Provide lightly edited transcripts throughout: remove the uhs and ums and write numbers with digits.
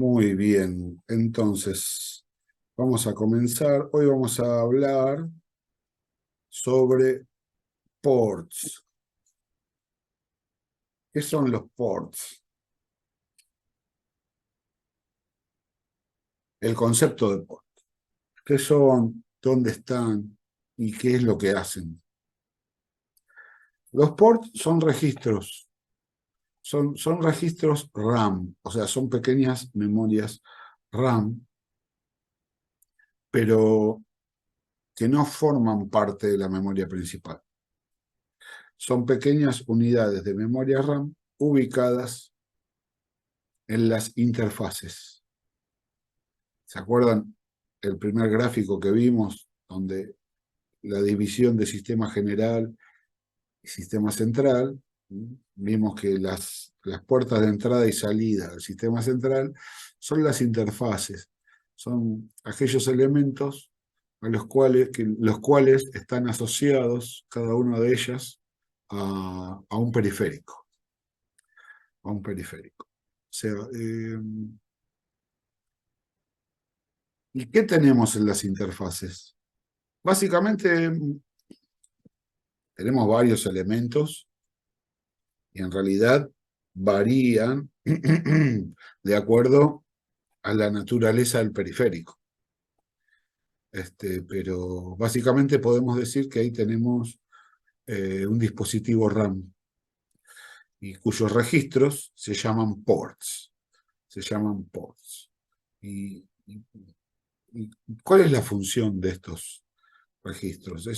Muy bien, entonces vamos a comenzar. Hoy vamos a hablar sobre ports. ¿Qué son los ports? El concepto de port. ¿Qué son? ¿Dónde están? ¿Y qué es lo que hacen? Los ports son registros. Son registros RAM, o sea, son pequeñas memorias RAM, pero que no forman parte de la memoria principal. Son pequeñas unidades de memoria RAM ubicadas en las interfaces. ¿Se acuerdan el primer gráfico que vimos, donde la división de sistema general y sistema central? Vimos que las puertas de entrada y salida del sistema central son las interfaces, son aquellos elementos a los cuales están asociados, cada una de ellas, a un periférico. A un periférico. O sea, ¿y qué tenemos en las interfaces? Básicamente tenemos varios elementos y en realidad varían de acuerdo a la naturaleza del periférico. Pero básicamente podemos decir que ahí tenemos un dispositivo RAM y cuyos registros se llaman ports. Se llaman ports. ¿Y cuál es la función de estos registros?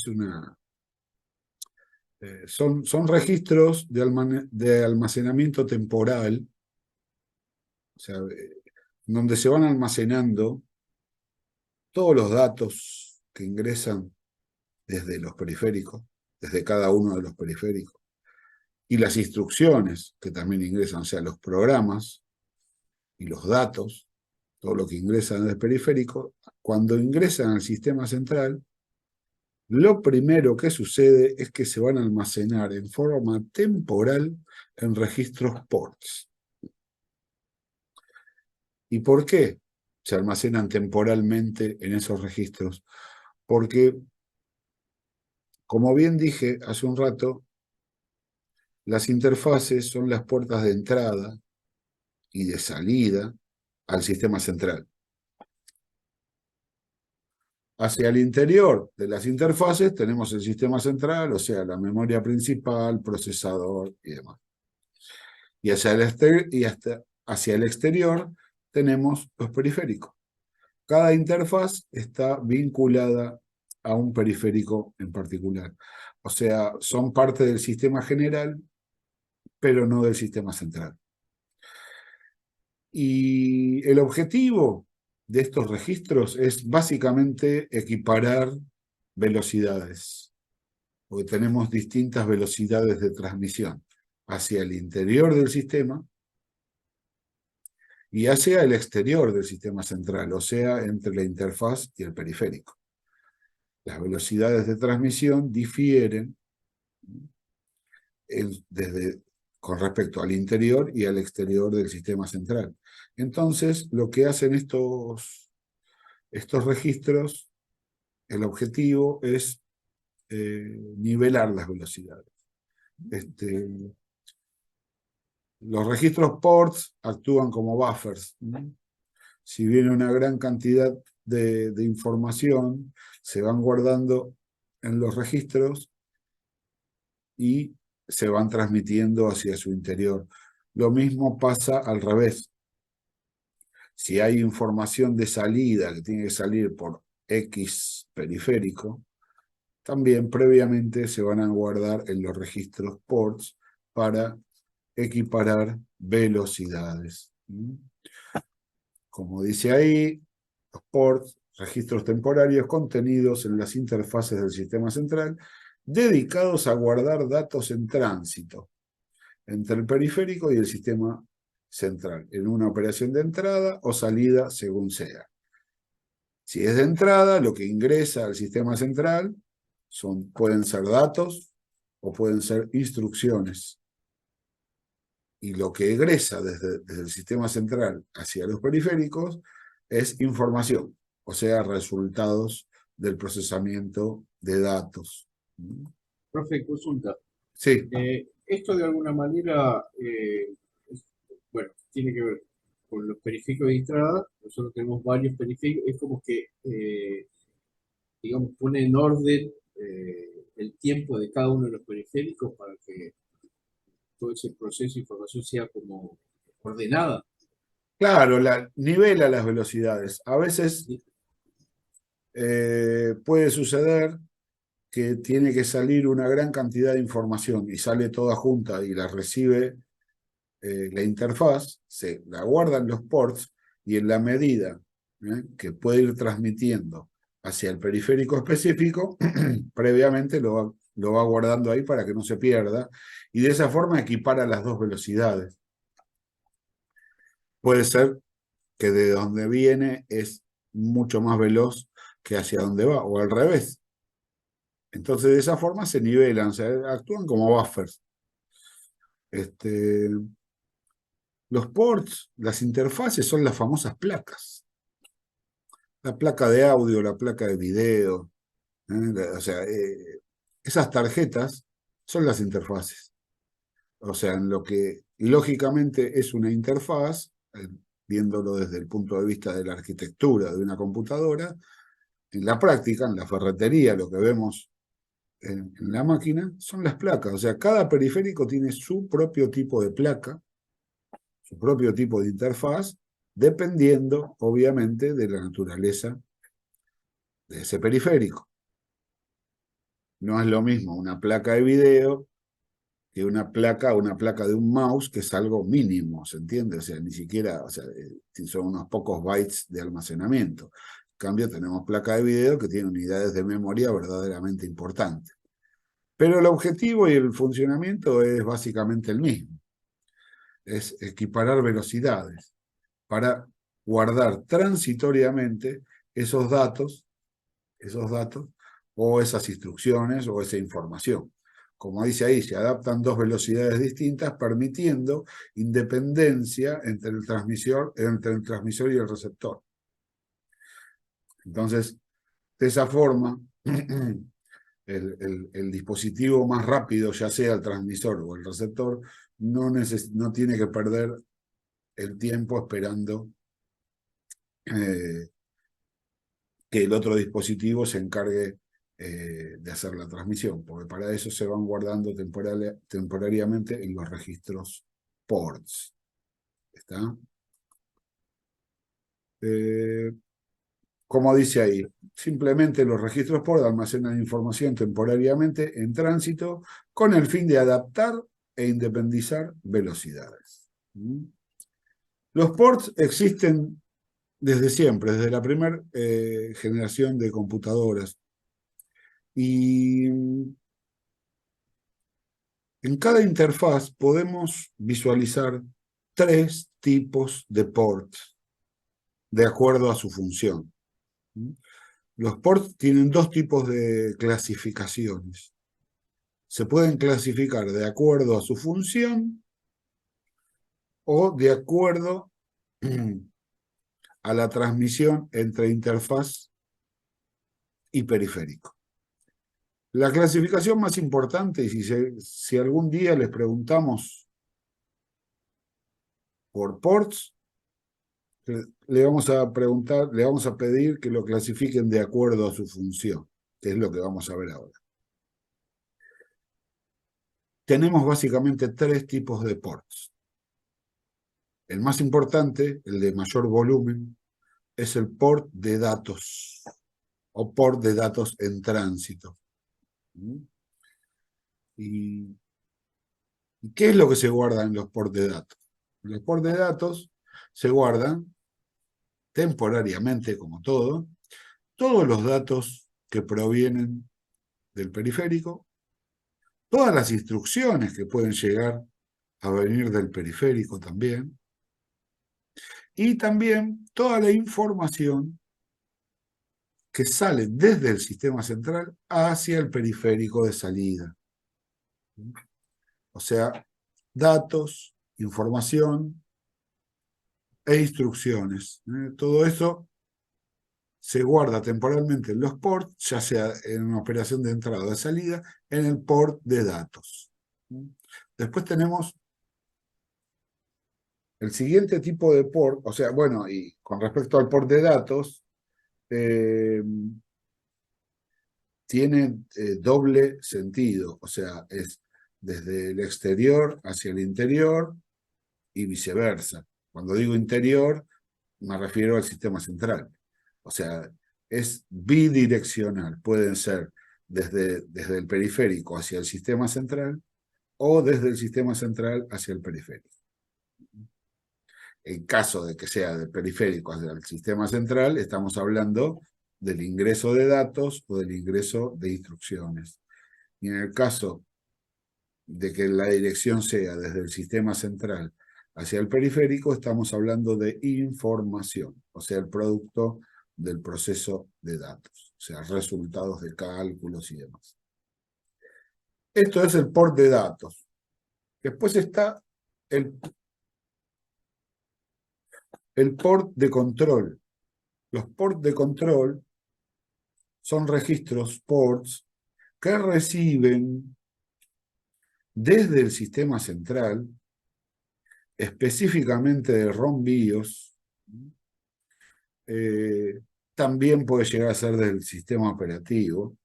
Son registros de almacenamiento temporal, o sea, donde se van almacenando todos los datos que ingresan desde los periféricos, desde cada uno de los periféricos, y las instrucciones que también ingresan, o sea, los programas y los datos, todo lo que ingresa del periférico, cuando ingresan al sistema central, lo primero que sucede es que se van a almacenar en forma temporal en registros ports. ¿Y por qué se almacenan temporalmente en esos registros? Porque, como bien dije hace un rato, las interfaces son las puertas de entrada y de salida al sistema central. Hacia el interior de las interfaces tenemos el sistema central, o sea, la memoria principal, procesador y demás. Y hacia el exterior tenemos los periféricos. Cada interfaz está vinculada a un periférico en particular. O sea, son parte del sistema general, pero no del sistema central. Y el objetivo de estos registros es básicamente equiparar velocidades, porque tenemos distintas velocidades de transmisión hacia el interior del sistema y hacia el exterior del sistema central, o sea, entre la interfaz y el periférico. Las velocidades de transmisión difieren con respecto al interior y al exterior del sistema central. Entonces, lo que hacen estos registros, el objetivo es nivelar las velocidades. Los registros ports actúan como buffers. Si viene una gran cantidad de información, se van guardando en los registros y se van transmitiendo hacia su interior. Lo mismo pasa al revés. Si hay información de salida que tiene que salir por X periférico, también previamente se van a guardar en los registros ports para equiparar velocidades. Como dice ahí, los ports, registros temporarios contenidos en las interfaces del sistema central, dedicados a guardar datos en tránsito entre el periférico y el sistema central, en una operación de entrada o salida según sea. Si es de entrada, lo que ingresa al sistema central pueden ser datos o pueden ser instrucciones. y lo que egresa desde el sistema central hacia los periféricos es información, o sea, resultados del procesamiento de datos. Profe, consulta. Sí, Esto de alguna manera, bueno, tiene que ver con los periféricos de entrada. Nosotros tenemos varios periféricos. Es como que, digamos, pone en orden el tiempo de cada uno de los periféricos para que todo ese proceso de información sea como ordenada. claro, nivela las velocidades. A veces ¿Sí? puede suceder que tiene que salir una gran cantidad de información y sale toda junta y la recibe la interfaz, se la guardan los ports y en la medida que puede ir transmitiendo hacia el periférico específico, previamente lo va guardando ahí para que no se pierda y de esa forma equipara las dos velocidades. Puede ser que de donde viene es mucho más veloz que hacia donde va, o al revés. Entonces de esa forma se nivelan, actúan como buffers. Los ports, las interfaces son las famosas placas. La placa de audio, la placa de video. O sea, esas tarjetas son las interfaces. O sea, en lo que lógicamente es una interfaz, viéndolo desde el punto de vista de la arquitectura de una computadora, en la práctica, en la ferretería, lo que vemos en la máquina, son las placas. O sea, cada periférico tiene su propio tipo de placa, su propio tipo de interfaz, dependiendo, obviamente, de la naturaleza de ese periférico. No es lo mismo una placa de video que una placa de un mouse, que es algo mínimo, ¿se entiende? O sea, ni siquiera, o sea, son unos pocos bytes de almacenamiento. En cambio, tenemos placa de video que tiene unidades de memoria verdaderamente importantes. Pero el objetivo y el funcionamiento es básicamente el mismo. Es equiparar velocidades para guardar transitoriamente esos datos o esas instrucciones o esa información. Como dice ahí, se adaptan dos velocidades distintas, permitiendo independencia entre el transmisor y el receptor. Entonces, de esa forma, el dispositivo más rápido, ya sea el transmisor o el receptor, no tiene que perder el tiempo esperando que el otro dispositivo se encargue de hacer la transmisión, porque para eso se van guardando temporariamente en los registros ports. ¿Está? Como dice ahí, simplemente los registros ports almacenan información temporariamente en tránsito con el fin de adaptar e independizar velocidades. Los ports existen desde siempre, desde la primera generación de computadoras. Y en cada interfaz podemos visualizar tres tipos de ports de acuerdo a su función. Los ports tienen dos tipos de clasificaciones. Se pueden clasificar de acuerdo a su función o de acuerdo a la transmisión entre interfaz y periférico. La clasificación más importante, y si algún día les preguntamos por ports, le vamos a preguntar, le vamos a pedir que lo clasifiquen de acuerdo a su función, que es lo que vamos a ver ahora. Tenemos básicamente tres tipos de ports. El más importante, el de mayor volumen, es el port de datos o port de datos en tránsito. ¿Y qué es lo que se guarda en los ports de datos? En los ports de datos se guardan temporariamente, como todo, todos los datos que provienen del periférico, todas las instrucciones que pueden llegar a venir del periférico también, y también toda la información que sale desde el sistema central hacia el periférico de salida. O sea, datos, información e instrucciones. Todo eso se guarda temporalmente en los ports, ya sea en una operación de entrada o de salida, en el port de datos. Después tenemos el siguiente tipo de port, o sea, bueno, y con respecto al port de datos, tiene doble sentido, o sea, es desde el exterior hacia el interior y viceversa. Cuando digo interior, me refiero al sistema central. O sea, es bidireccional. Pueden ser desde el periférico hacia el sistema central o desde el sistema central hacia el periférico. En caso de que sea del periférico hacia el sistema central, estamos hablando del ingreso de datos o del ingreso de instrucciones. Y en el caso de que la dirección sea desde el sistema central hacia el periférico, estamos hablando de información, o sea, el producto del proceso de datos, o sea, resultados de cálculos y demás. Esto es el port de datos. Después está el port de control. Los ports de control son registros, ports, que reciben desde el sistema central, específicamente de ROM BIOS, también puede llegar a ser del sistema operativo.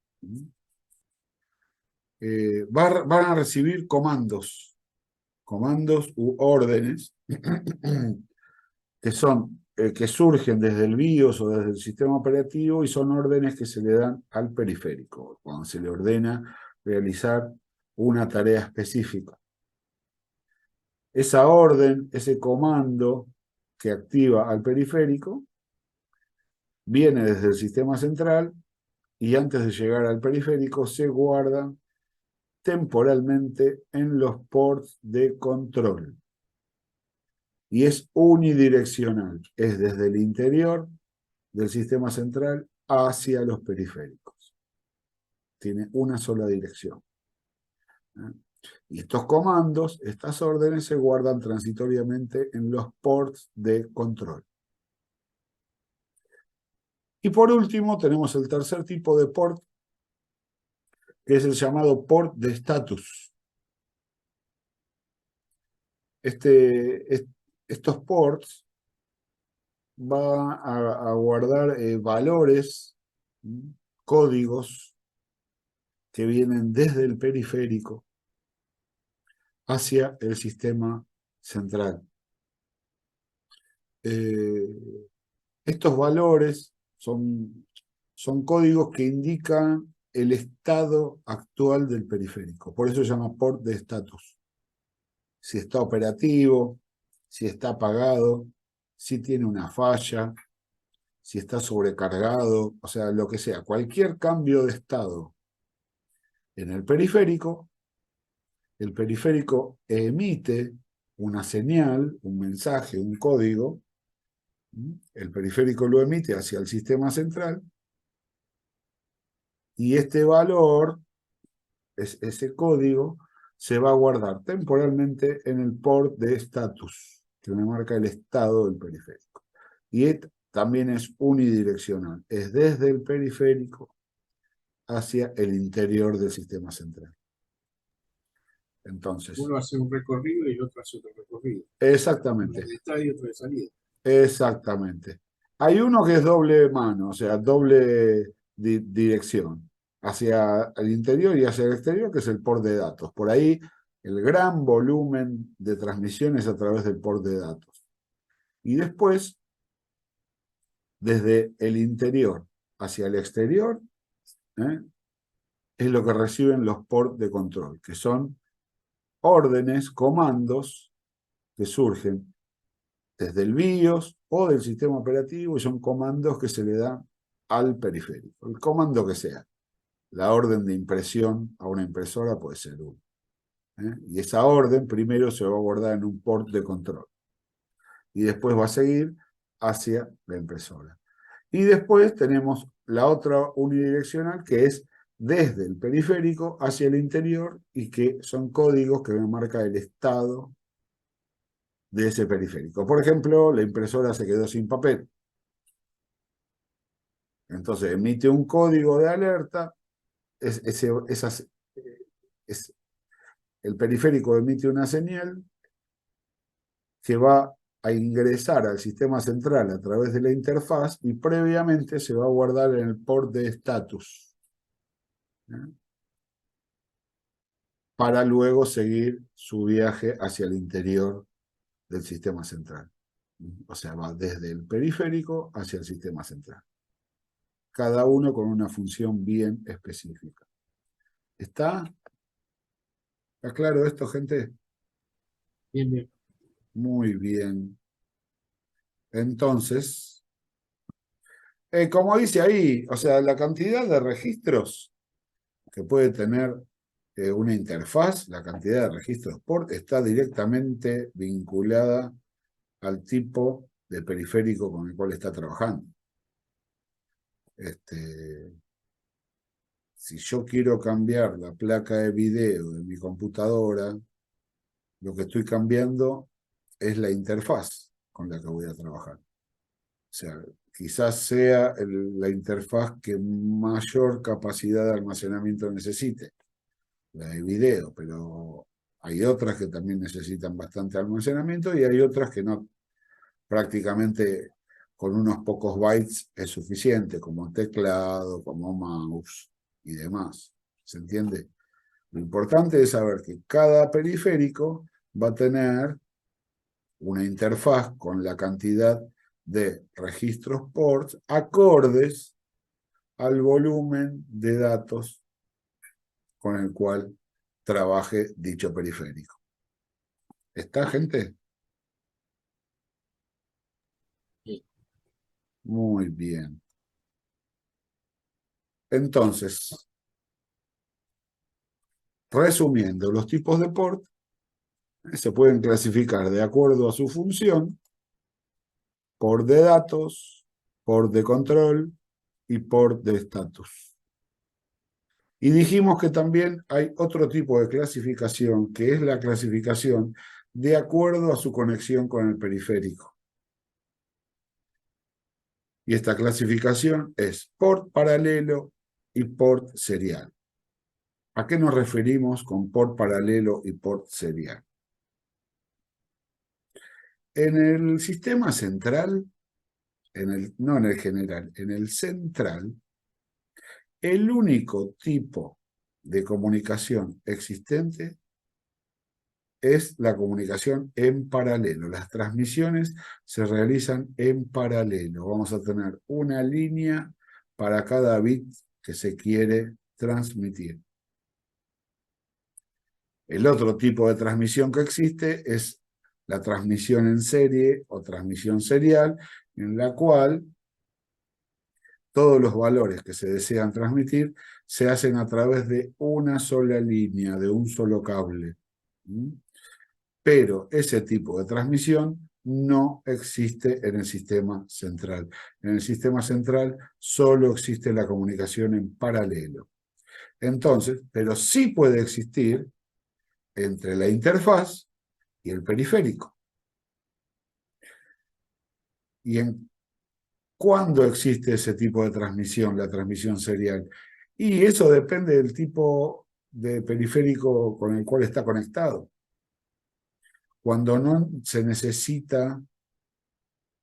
Van a recibir comandos u órdenes que surgen desde el BIOS o desde el sistema operativo y son órdenes que se le dan al periférico, cuando se le ordena realizar una tarea específica. Esa orden, ese comando que activa al periférico, viene desde el sistema central y antes de llegar al periférico se guarda temporalmente en los ports de control. Y es unidireccional, es desde el interior del sistema central hacia los periféricos. Tiene una sola dirección. Y estos comandos, estas órdenes se guardan transitoriamente en los ports de control. Y por último tenemos el tercer tipo de port, que es el llamado port de status. Estos ports van a guardar valores, códigos que vienen desde el periférico hacia el sistema central. Estos valores son códigos que indican el estado actual del periférico. Por eso se llama port de status. Si está operativo, si está apagado, si tiene una falla, si está sobrecargado, o sea, lo que sea. Cualquier cambio de estado en el periférico emite una señal, un mensaje, un código. El periférico lo emite hacia el sistema central y este valor, ese código, se va a guardar temporalmente en el port de status, que me marca el estado del periférico. Y también es unidireccional, es desde el periférico hacia el interior del sistema central. Entonces, uno hace un recorrido y el otro hace otro recorrido. exactamente. Uno de entrada y otro de salida. Exactamente. Hay uno que es doble mano, o sea, doble dirección, hacia el interior y hacia el exterior, que es el port de datos. Por ahí el gran volumen de transmisiones a través del port de datos. Y después, desde el interior hacia el exterior, es lo que reciben los ports de control, que son órdenes, comandos que surgen desde el BIOS o del sistema operativo y son comandos que se le dan al periférico. El comando que sea. La orden de impresión a una impresora puede ser uno. Y esa orden primero se va a guardar en un port de control. Y después va a seguir hacia la impresora. Y después tenemos la otra unidireccional que es desde el periférico hacia el interior y que son códigos que me marcan el estado de ese periférico. Por ejemplo, la impresora se quedó sin papel. Entonces emite un código de alerta, es- el periférico emite una señal que va a ingresar al sistema central a través de la interfaz y previamente se va a guardar en el port de status, ¿eh? Para luego seguir su viaje hacia el interior del sistema central. O sea, va desde el periférico hacia el sistema central. Cada uno con una función bien específica. ¿Está? ¿Está claro esto, gente? Bien, bien. Muy bien. Entonces, como dice ahí, o sea, la cantidad de registros que puede tener una interfaz, la cantidad de registros port, está directamente vinculada al tipo de periférico con el cual está trabajando. Si yo quiero cambiar la placa de video de mi computadora, lo que estoy cambiando es la interfaz con la que voy a trabajar. O sea, quizás sea la interfaz que mayor capacidad de almacenamiento necesite, la de video, pero hay otras que también necesitan bastante almacenamiento y hay otras que no, prácticamente con unos pocos bytes es suficiente, como teclado, como mouse y demás. ¿Se entiende? Lo importante es saber que cada periférico va a tener una interfaz con la cantidad de registros ports acordes al volumen de datos con el cual trabaje dicho periférico. ¿Está, gente? Sí. Muy bien. Entonces, resumiendo, los tipos de port se pueden clasificar de acuerdo a su función: port de datos, port de control y port de estatus. Y dijimos que también hay otro tipo de clasificación, que es la clasificación de acuerdo a su conexión con el periférico. Y esta clasificación es port paralelo y port serial. ¿A qué nos referimos con port paralelo y port serial? En el sistema central, no en el general, en el central, el único tipo de comunicación existente es la comunicación en paralelo. Las transmisiones se realizan en paralelo. Vamos a tener una línea para cada bit que se quiere transmitir. El otro tipo de transmisión que existe es la transmisión en serie o transmisión serial, en la cual todos los valores que se desean transmitir se hacen a través de una sola línea, de un solo cable. Pero ese tipo de transmisión no existe en el sistema central. En el sistema central solo existe la comunicación en paralelo. Entonces, pero sí puede existir entre la interfaz y el periférico. ¿Y en cuándo existe ese tipo de transmisión, la transmisión serial? Y eso depende del tipo de periférico con el cual está conectado. Cuando no se necesita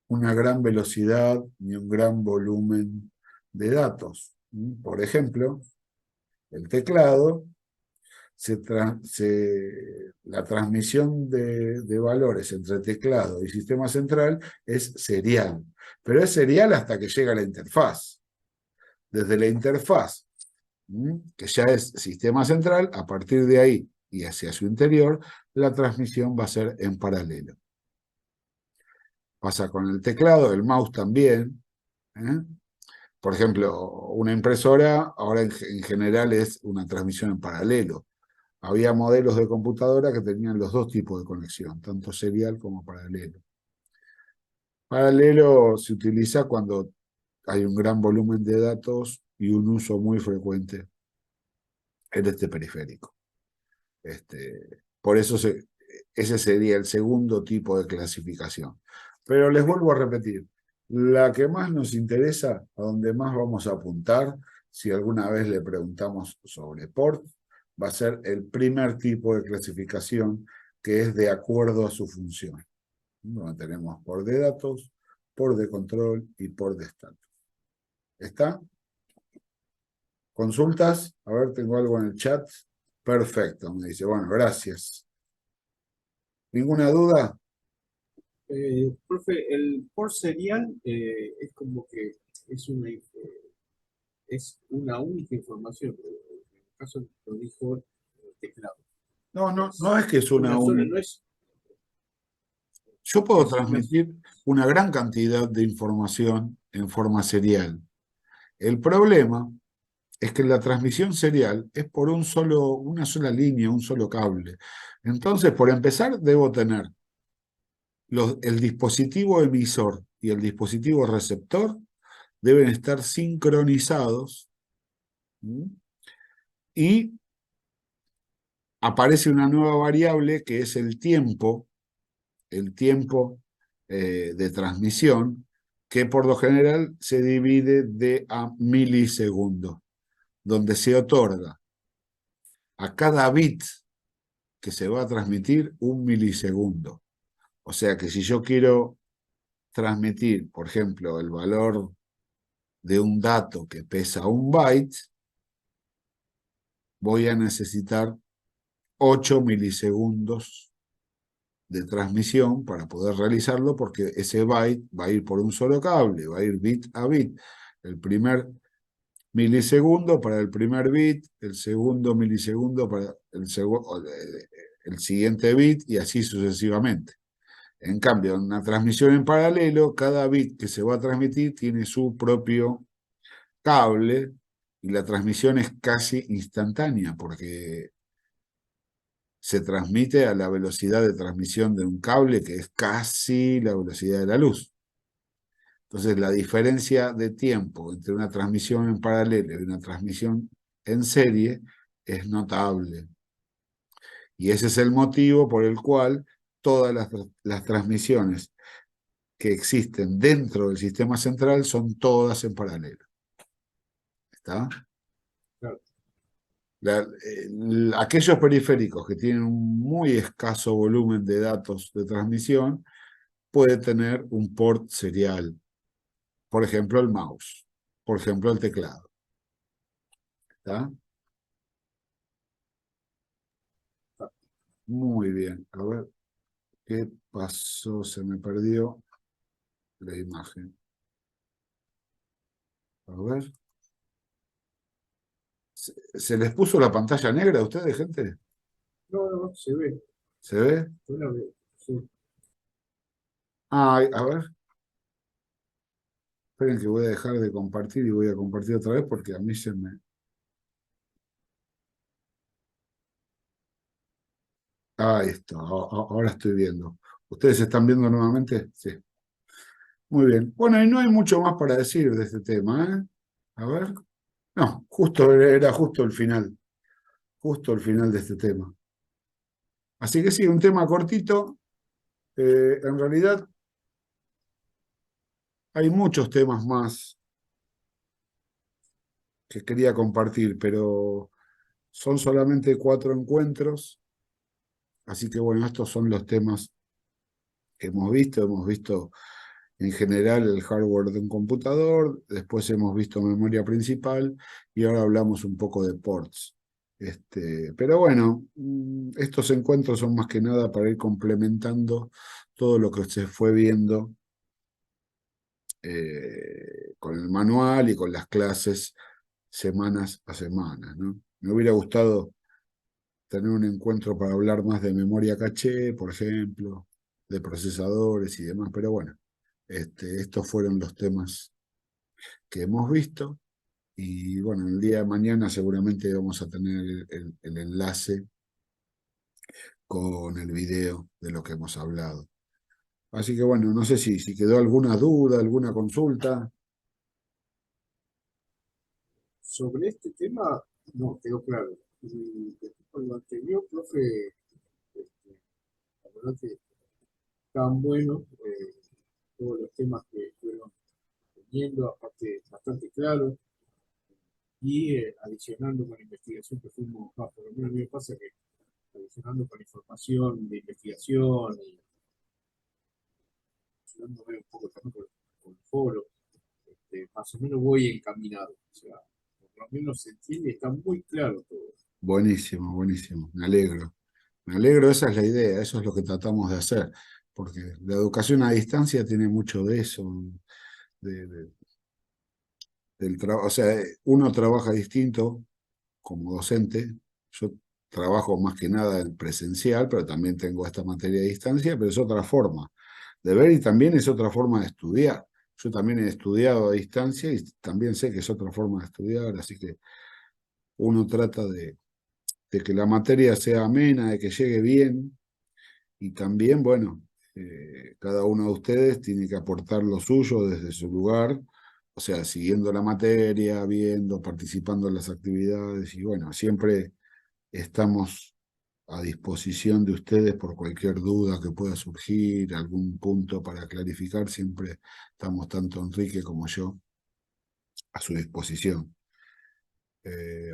una gran velocidad ni un gran volumen de datos. Por ejemplo, el teclado, la transmisión de valores entre teclado y sistema central es serial, pero es serial hasta que llega a la interfaz. Desde la interfaz, que ya es sistema central, a partir de ahí y hacia su interior, la transmisión va a ser en paralelo. Pasa con el teclado, el mouse también. Por ejemplo, una impresora ahora en general es una transmisión en paralelo. Había modelos de computadora que tenían los dos tipos de conexión, tanto serial como paralelo. Paralelo se utiliza cuando hay un gran volumen de datos y un uso muy frecuente en este periférico. Por eso Ese sería el segundo tipo de clasificación. Pero les vuelvo a repetir, la que más nos interesa, a donde más vamos a apuntar, si alguna vez le preguntamos sobre PORT, va a ser el primer tipo de clasificación, que es de acuerdo a su función. Donde tenemos PORT de datos, PORT de control y PORT de estatus. ¿Está? ¿Consultas? A ver, tengo algo en el chat. Perfecto, me dice. Bueno, gracias. ¿Ninguna duda? Profe, el por serial es como que es una única información. En el caso lo dijo el teclado. No, no, Es no es que es una una sola, única. no es, Yo puedo es una, transmitir una gran cantidad de información en forma serial. El problema es que la transmisión serial es por una sola línea, un solo cable. Entonces, por empezar, debo tener el dispositivo emisor y el dispositivo receptor deben estar sincronizados. ¿Mm? Y aparece una nueva variable que es el tiempo de transmisión, que por lo general se divide de a milisegundos, donde se otorga a cada bit que se va a transmitir un milisegundo. O sea que si yo quiero transmitir, por ejemplo, el valor de un dato que pesa un byte, voy a necesitar 8 milisegundos de transmisión para poder realizarlo, porque ese byte va a ir por un solo cable, va a ir bit a bit. El primer milisegundo para el primer bit, el segundo milisegundo para el siguiente bit y así sucesivamente. En cambio, en una transmisión en paralelo, cada bit que se va a transmitir tiene su propio cable y la transmisión es casi instantánea porque se transmite a la velocidad de transmisión de un cable que es casi la velocidad de la luz. Entonces, la diferencia de tiempo entre una transmisión en paralelo y una transmisión en serie es notable. Y ese es el motivo por el cual todas las transmisiones que existen dentro del sistema central son todas en paralelo. ¿Está? claro, Aquellos periféricos que tienen un muy escaso volumen de datos de transmisión puede tener un port serial. Por ejemplo, el mouse. Por ejemplo, el teclado. ¿Está? Muy bien. A ver, ¿qué pasó? Se me perdió la imagen. A ver. ¿Se les puso la pantalla negra a ustedes, gente? no, no, se ve, ¿Se ve? yo la veo, sí. Ah, a ver. Esperen que voy a dejar de compartir y voy a compartir otra vez porque a mí se me... Ahí está, ahora estoy viendo. ¿Ustedes están viendo nuevamente? Sí. Muy bien. Bueno, y no hay mucho más para decir de este tema, ¿eh? A ver. No, era justo el final de este tema. Así que sí, un tema cortito. En realidad hay muchos temas más que quería compartir, pero son solamente 4 encuentros. Así que bueno, estos son los temas que hemos visto. Hemos visto en general el hardware de un computador, después hemos visto memoria principal y ahora hablamos un poco de ports. Pero bueno, estos encuentros son más que nada para ir complementando todo lo que se fue viendo con el manual y con las clases semanas a semanas, ¿no? Me hubiera gustado tener un encuentro para hablar más de memoria caché, por ejemplo, de procesadores y demás, pero bueno, estos fueron los temas que hemos visto y bueno, el día de mañana seguramente vamos a tener el enlace con el video de lo que hemos hablado. Así que bueno, no sé si quedó alguna duda, alguna consulta. Sobre este tema, no, quedó claro. Y después con lo anterior, profe, este, verdad que estaban buenos todos los temas que fueron teniendo, aparte bastante claros, y adicionando con investigación que fuimos, por lo menos a mí me pasa que adicionando con información de investigación y ayudándome un poco también con el foro, más o menos voy encaminado. O sea, por lo menos se entiende, está muy claro todo. Buenísimo, buenísimo. Me alegro. Me alegro, esa es la idea, eso es lo que tratamos de hacer, porque la educación a distancia tiene mucho de eso, de, de- o sea, uno trabaja distinto como docente. Yo trabajo más que nada en presencial, pero también tengo esta materia a distancia, pero es otra forma de ver y también es otra forma de estudiar. Yo también he estudiado a distancia y también sé que es otra forma de estudiar, así que uno trata de que la materia sea amena, de que llegue bien y también, bueno, cada uno de ustedes tiene que aportar lo suyo desde su lugar, o sea, siguiendo la materia, viendo, participando en las actividades y bueno, siempre estamos a disposición de ustedes por cualquier duda que pueda surgir, algún punto para clarificar, siempre estamos tanto Enrique como yo a su disposición.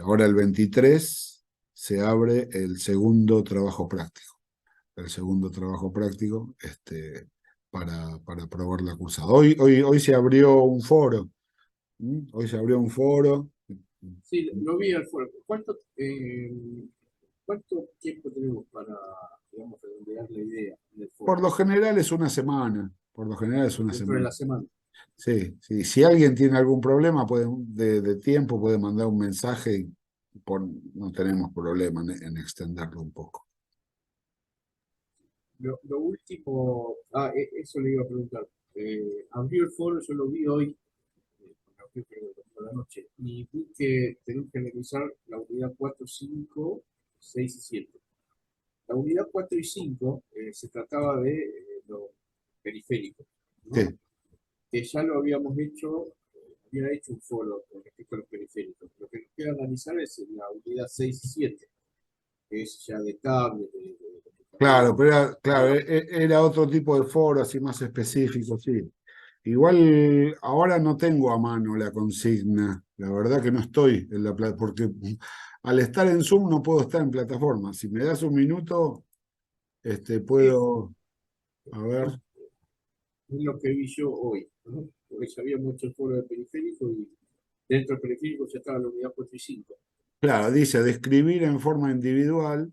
Ahora el 23 se abre el segundo trabajo práctico para probar la cursada. Hoy se abrió un foro, hoy se abrió un foro. Sí, lo vi al foro. ¿Cuánto tiempo tenemos para, digamos, redondear la idea del foro? Por lo general es una semana, por lo general es una Dentro de semana. la semana. Sí, sí. Si alguien tiene algún problema de tiempo, puede mandar un mensaje y no tenemos problema en extenderlo un poco. Lo último, eso le iba a preguntar. Abrió el foro, yo lo vi hoy, lo abrió creo que por la noche, y vi que tenemos que analizar la unidad 4, 5, 6 y 7. La unidad 4 y 5 se trataba de los periféricos, ¿no? Sí, Que ya lo habíamos hecho, había hecho un foro con respecto a los periféricos. Lo que nos queda analizar es la unidad 6 y 7, que es ya de tablet, de claro, computadora. pero claro, era otro tipo de foro, así más específico, sí. Igual ahora no tengo a mano la consigna, la verdad que no estoy en la plataforma, porque al estar en Zoom no puedo estar en plataforma. Si me das un minuto, Sí, puedo, a ver. es lo que vi yo hoy, ¿no? Porque ya había mucho foro de periférico y dentro del periférico ya estaba la unidad 4 y 5. Claro, dice describir en forma individual.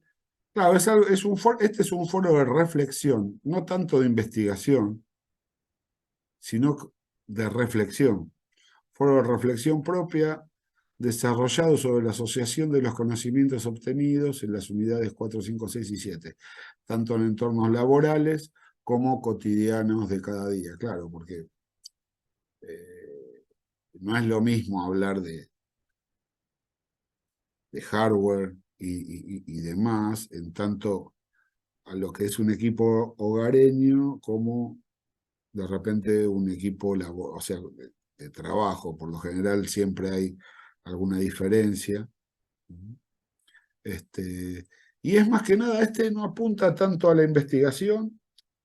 Claro, este es un foro de reflexión, no tanto de investigación, sino de reflexión. Foro de reflexión propia desarrollado sobre la asociación de los conocimientos obtenidos en las unidades 4, 5, 6 y 7, tanto en entornos laborales como cotidianos de cada día. Claro, porque eh, no es lo mismo hablar de hardware y demás, en tanto a lo que es un equipo hogareño como de repente un equipo o sea, de trabajo. Por lo general siempre hay alguna diferencia. Y es más que nada, no apunta tanto a la investigación,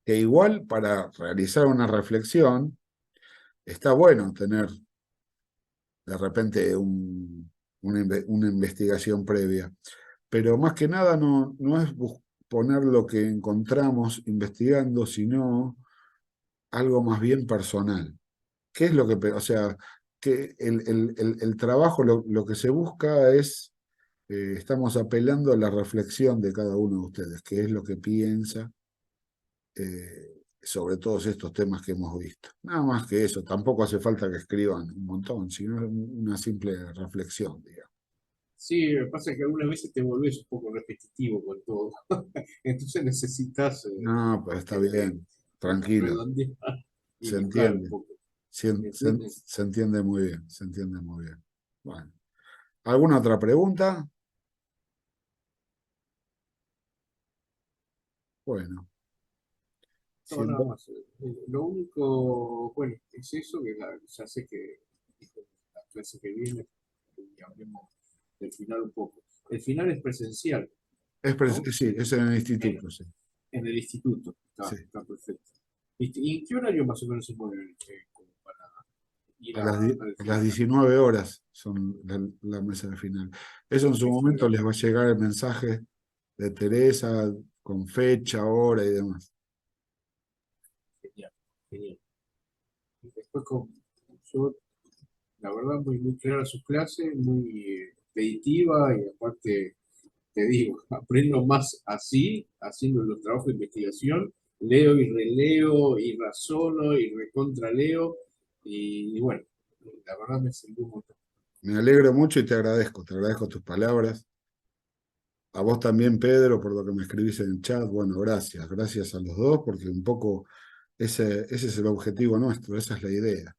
que igual para realizar una reflexión está bueno tener de repente una investigación previa. Pero más que nada no es poner lo que encontramos investigando, sino algo más bien personal. ¿Qué es lo que, o sea, que el trabajo lo que se busca es, estamos apelando a la reflexión de cada uno de ustedes, qué es lo que piensa sobre todos estos temas que hemos visto. Nada más que eso, tampoco hace falta que escriban un montón, sino una simple reflexión, digamos. Sí, lo que pasa es que algunas veces te volvés un poco repetitivo con todo. Entonces necesitas No, pues está este, bien, tranquilo, redondear y se buscar un entiende, poco. ¿Me se entienden? se entiende muy bien, se entiende muy bien. Bueno, ¿alguna otra pregunta? Bueno, No, nada siendo, más. Lo único, bueno, es eso, que ya sé que la clase que viene, y hablemos del final un poco. El final es presencial, ¿no? sí, es en el Pero, instituto, sí. En el instituto, Sí. está perfecto. ¿Y en qué horario más o menos se mueven como para ir a A las desayunar? 19 horas son la mesa de final. Eso en su momento 19 les va a llegar el mensaje de Teresa con fecha, hora y demás. Genial, genial. Y después yo, la verdad, muy clara su clase, muy expeditiva y aparte, te digo, aprendo más así, haciendo los trabajos de investigación, leo y releo y razono y recontraleo y bueno, la verdad me sirvió un montón. Me alegro mucho y te agradezco tus palabras. A vos también, Pedro, por lo que me escribís en el chat. Bueno, gracias, gracias a los dos, porque un poco ese es el objetivo nuestro, esa es la idea.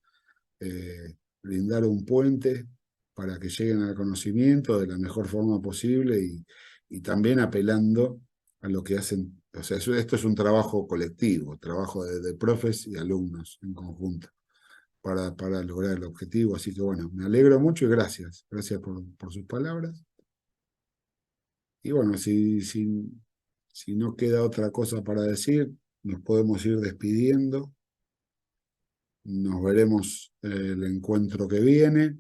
Brindar un puente para que lleguen al conocimiento de la mejor forma posible y también apelando a lo que hacen. O sea, esto es un trabajo colectivo, trabajo de profes y alumnos en conjunto para lograr el objetivo. Así que bueno, me alegro mucho y gracias. Gracias por sus palabras. Y bueno, si no queda otra cosa para decir, nos podemos ir despidiendo. Nos veremos el encuentro que viene,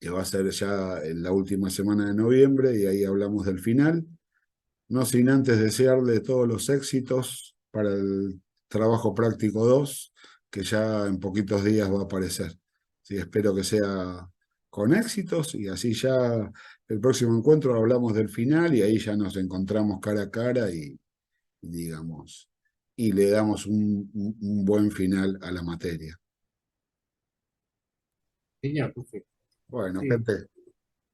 que va a ser ya en la última semana de noviembre, y ahí hablamos del final. No sin antes desearle todos los éxitos para el trabajo práctico 2 que ya en poquitos días va a aparecer. Sí, espero que sea con éxitos y así ya el próximo encuentro hablamos del final y ahí ya nos encontramos cara a cara y digamos, y le damos un buen final a la materia. Genial, perfecto. Bueno, Sí, gente,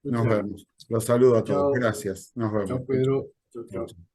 nos muchas. vemos. Los saludo a todos. Chao, Gracias. Nos vemos. chao Pedro, chao, Chau, chao. chau.